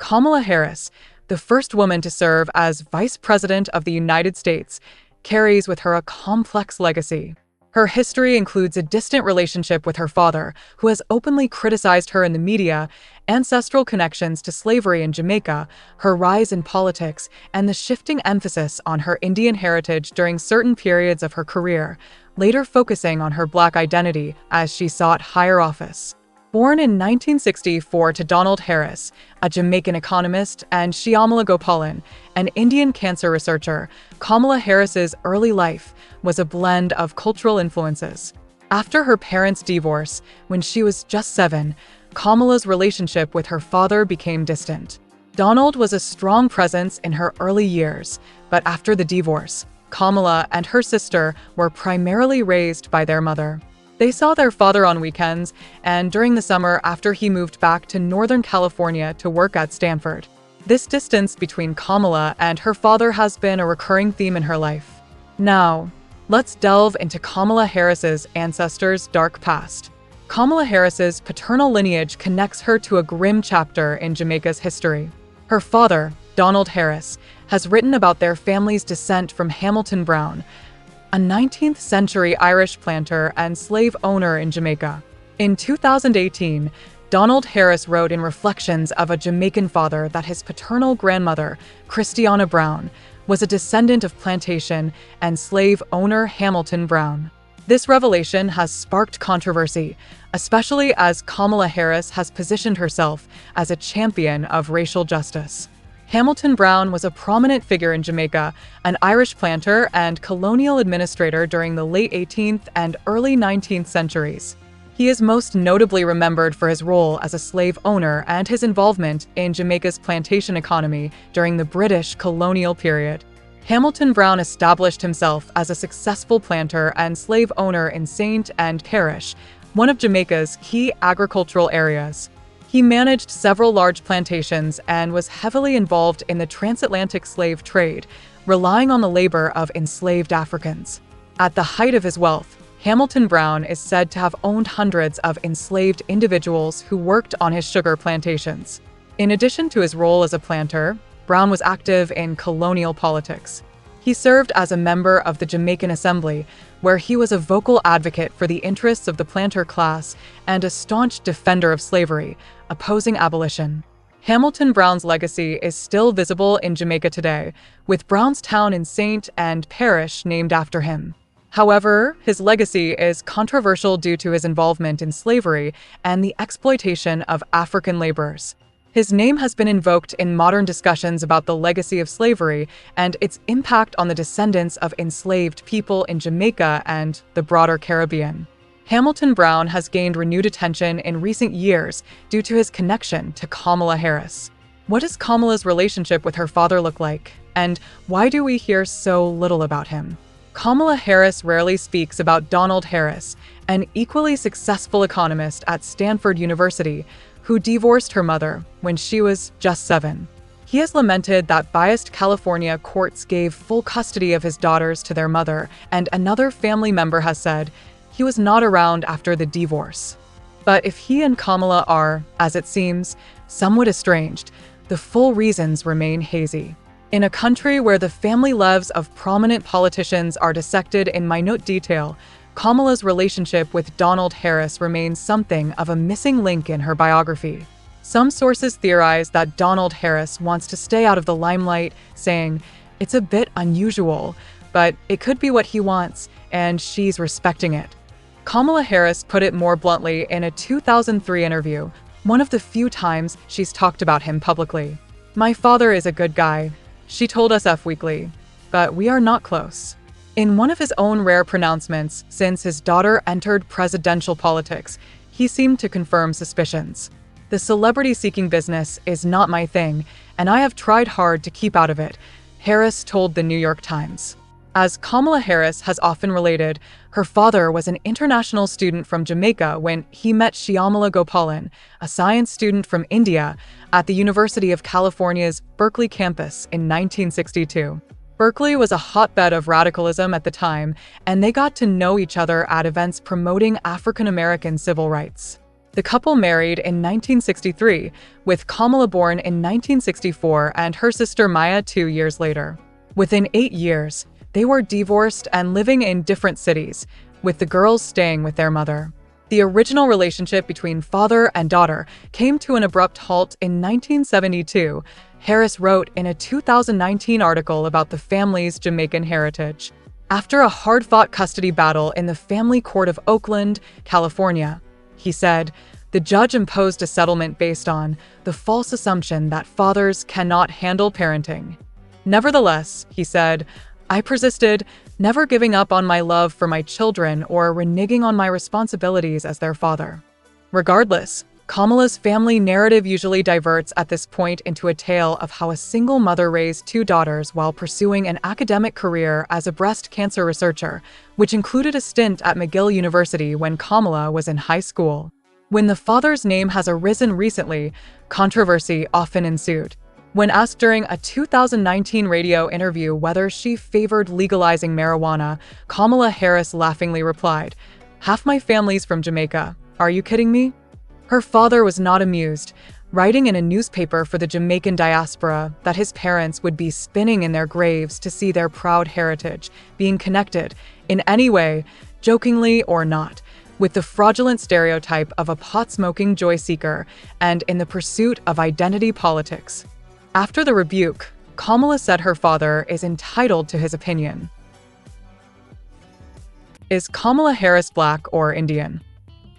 Kamala Harris, the first woman to serve as Vice President of the United States, carries with her a complex legacy. Her history includes a distant relationship with her father, who has openly criticized her in the media, ancestral connections to slavery in Jamaica, her rise in politics, and the shifting emphasis on her Indian heritage during certain periods of her career, later focusing on her Black identity as she sought higher office. Born in 1964 to Donald Harris, a Jamaican economist, and Shyamala Gopalan, an Indian cancer researcher, Kamala Harris's early life was a blend of cultural influences. After her parents' divorce, when she was just 7, Kamala's relationship with her father became distant. Donald was a strong presence in her early years, but after the divorce, Kamala and her sister were primarily raised by their mother. They saw their father on weekends and during the summer after he moved back to Northern California to work at Stanford. This distance between Kamala and her father has been a recurring theme in her life. Now, let's delve into Kamala Harris's ancestors' dark past. Kamala Harris's paternal lineage connects her to a grim chapter in Jamaica's history. Her father, Donald Harris, has written about their family's descent from Hamilton Brown, a 19th-century Irish planter and slave owner in Jamaica. In 2018, Donald Harris wrote in Reflections of a Jamaican Father that his paternal grandmother, Christiana Brown, was a descendant of plantation and slave owner Hamilton Brown. This revelation has sparked controversy, especially as Kamala Harris has positioned herself as a champion of racial justice. Hamilton Brown was a prominent figure in Jamaica, an Irish planter and colonial administrator during the late 18th and early 19th centuries. He is most notably remembered for his role as a slave owner and his involvement in Jamaica's plantation economy during the British colonial period. Hamilton Brown established himself as a successful planter and slave owner in Saint and Parish, one of Jamaica's key agricultural areas. He managed several large plantations and was heavily involved in the transatlantic slave trade, relying on the labor of enslaved Africans. At the height of his wealth, Hamilton Brown is said to have owned hundreds of enslaved individuals who worked on his sugar plantations. In addition to his role as a planter, Brown was active in colonial politics. He served as a member of the Jamaican Assembly, where he was a vocal advocate for the interests of the planter class and a staunch defender of slavery, opposing abolition. Hamilton Brown's legacy is still visible in Jamaica today, with Brownstown in Saint and Parish named after him. However, his legacy is controversial due to his involvement in slavery and the exploitation of African laborers. His name has been invoked in modern discussions about the legacy of slavery and its impact on the descendants of enslaved people in Jamaica and the broader Caribbean. Hamilton Brown has gained renewed attention in recent years due to his connection to Kamala Harris. What does Kamala's relationship with her father look like, and why do we hear so little about him? Kamala Harris rarely speaks about Donald Harris, an equally successful economist at Stanford University, who divorced her mother when she was just 7. He has lamented that biased California courts gave full custody of his daughters to their mother, and another family member has said he was not around after the divorce. But if he and Kamala are, as it seems, somewhat estranged, the full reasons remain hazy. In a country where the family lives of prominent politicians are dissected in minute detail, Kamala's relationship with Donald Harris remains something of a missing link in her biography. Some sources theorize that Donald Harris wants to stay out of the limelight, saying, "It's a bit unusual, but it could be what he wants, and she's respecting it." Kamala Harris put it more bluntly in a 2003 interview, one of the few times she's talked about him publicly. "My father is a good guy," she told Us Weekly, "but we are not close." In one of his own rare pronouncements since his daughter entered presidential politics, he seemed to confirm suspicions. "The celebrity-seeking business is not my thing, and I have tried hard to keep out of it," Harris told the New York Times. As Kamala Harris has often related, her father was an international student from Jamaica when he met Shyamala Gopalan, a science student from India, at the University of California's Berkeley campus in 1962. Berkeley was a hotbed of radicalism at the time, and they got to know each other at events promoting African American civil rights. The couple married in 1963, with Kamala born in 1964 and her sister Maya 2 years later. Within 8 years, they were divorced and living in different cities, with the girls staying with their mother. The original relationship between father and daughter came to an abrupt halt in 1972, Harris wrote in a 2019 article about the family's Jamaican heritage. After a hard-fought custody battle in the family court of Oakland, California, he said, the judge imposed a settlement based on the false assumption that fathers cannot handle parenting. Nevertheless, he said, I persisted, never giving up on my love for my children or reneging on my responsibilities as their father. Regardless, Kamala's family narrative usually diverts at this point into a tale of how a single mother raised 2 daughters while pursuing an academic career as a breast cancer researcher, which included a stint at McGill University when Kamala was in high school. When the father's name has arisen recently, controversy often ensued. When asked during a 2019 radio interview whether she favored legalizing marijuana, Kamala Harris laughingly replied, "Half my family's from Jamaica. Are you kidding me?" Her father was not amused, writing in a newspaper for the Jamaican diaspora that his parents would be spinning in their graves to see their proud heritage being connected, in any way, jokingly or not, with the fraudulent stereotype of a pot-smoking joy seeker and in the pursuit of identity politics. After the rebuke, Kamala said her father is entitled to his opinion. Is Kamala Harris Black or Indian?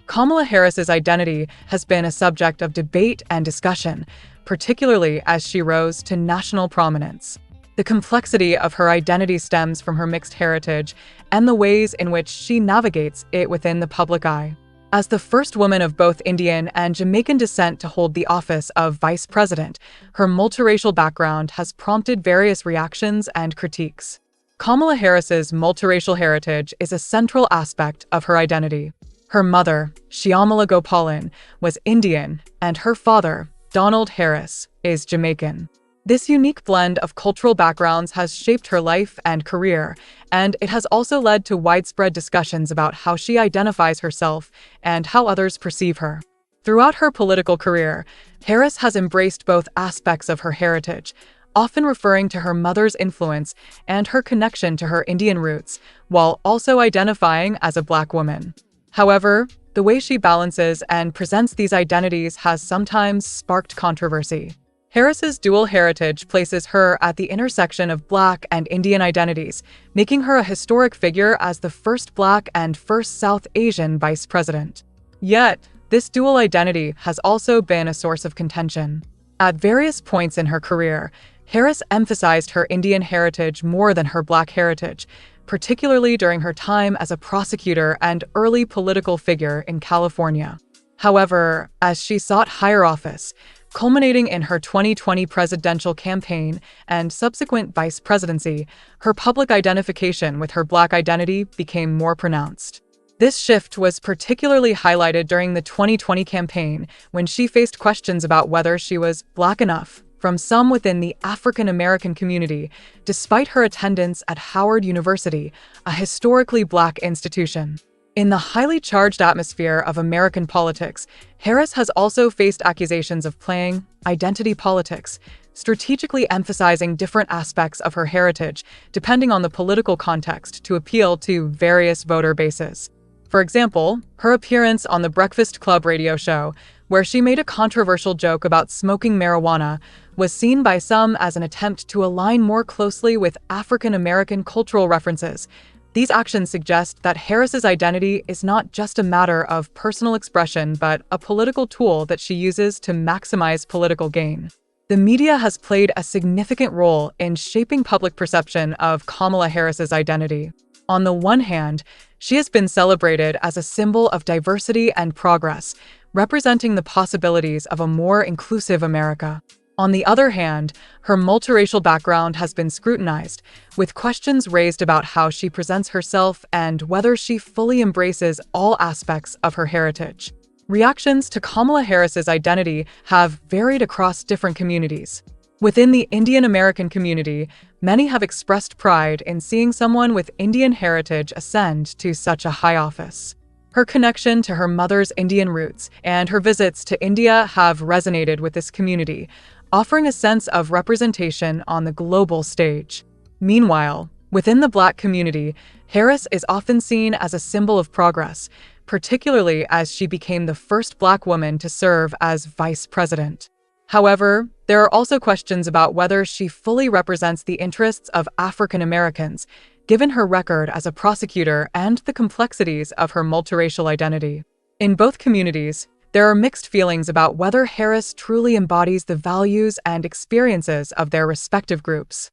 Kamala Harris's identity has been a subject of debate and discussion, particularly as she rose to national prominence. The complexity of her identity stems from her mixed heritage and the ways in which she navigates it within the public eye. As the first woman of both Indian and Jamaican descent to hold the office of vice president, her multiracial background has prompted various reactions and critiques. Kamala Harris's multiracial heritage is a central aspect of her identity. Her mother, Shyamala Gopalan, was Indian, and her father, Donald Harris, is Jamaican. This unique blend of cultural backgrounds has shaped her life and career, and it has also led to widespread discussions about how she identifies herself and how others perceive her. Throughout her political career, Harris has embraced both aspects of her heritage, often referring to her mother's influence and her connection to her Indian roots, while also identifying as a Black woman. However, the way she balances and presents these identities has sometimes sparked controversy. Harris's dual heritage places her at the intersection of Black and Indian identities, making her a historic figure as the first Black and first South Asian vice president. Yet, this dual identity has also been a source of contention. At various points in her career, Harris emphasized her Indian heritage more than her Black heritage, particularly during her time as a prosecutor and early political figure in California. However, as she sought higher office, culminating in her 2020 presidential campaign and subsequent vice presidency, her public identification with her Black identity became more pronounced. This shift was particularly highlighted during the 2020 campaign when she faced questions about whether she was Black enough from some within the African American community, despite her attendance at Howard University, a historically Black institution. In the highly charged atmosphere of American politics, Harris has also faced accusations of playing identity politics, strategically emphasizing different aspects of her heritage depending on the political context to appeal to various voter bases. For example, her appearance on the Breakfast Club radio show, where she made a controversial joke about smoking marijuana, was seen by some as an attempt to align more closely with African American cultural references. These actions suggest that Harris's identity is not just a matter of personal expression, but a political tool that she uses to maximize political gain. The media has played a significant role in shaping public perception of Kamala Harris's identity. On the one hand, she has been celebrated as a symbol of diversity and progress, representing the possibilities of a more inclusive America. On the other hand, her multiracial background has been scrutinized, with questions raised about how she presents herself and whether she fully embraces all aspects of her heritage. Reactions to Kamala Harris's identity have varied across different communities. Within the Indian American community, many have expressed pride in seeing someone with Indian heritage ascend to such a high office. Her connection to her mother's Indian roots and her visits to India have resonated with this community, offering a sense of representation on the global stage. Meanwhile, within the Black community, Harris is often seen as a symbol of progress, particularly as she became the first Black woman to serve as vice president. However, there are also questions about whether she fully represents the interests of African Americans, given her record as a prosecutor and the complexities of her multiracial identity. In both communities, there are mixed feelings about whether Harris truly embodies the values and experiences of their respective groups.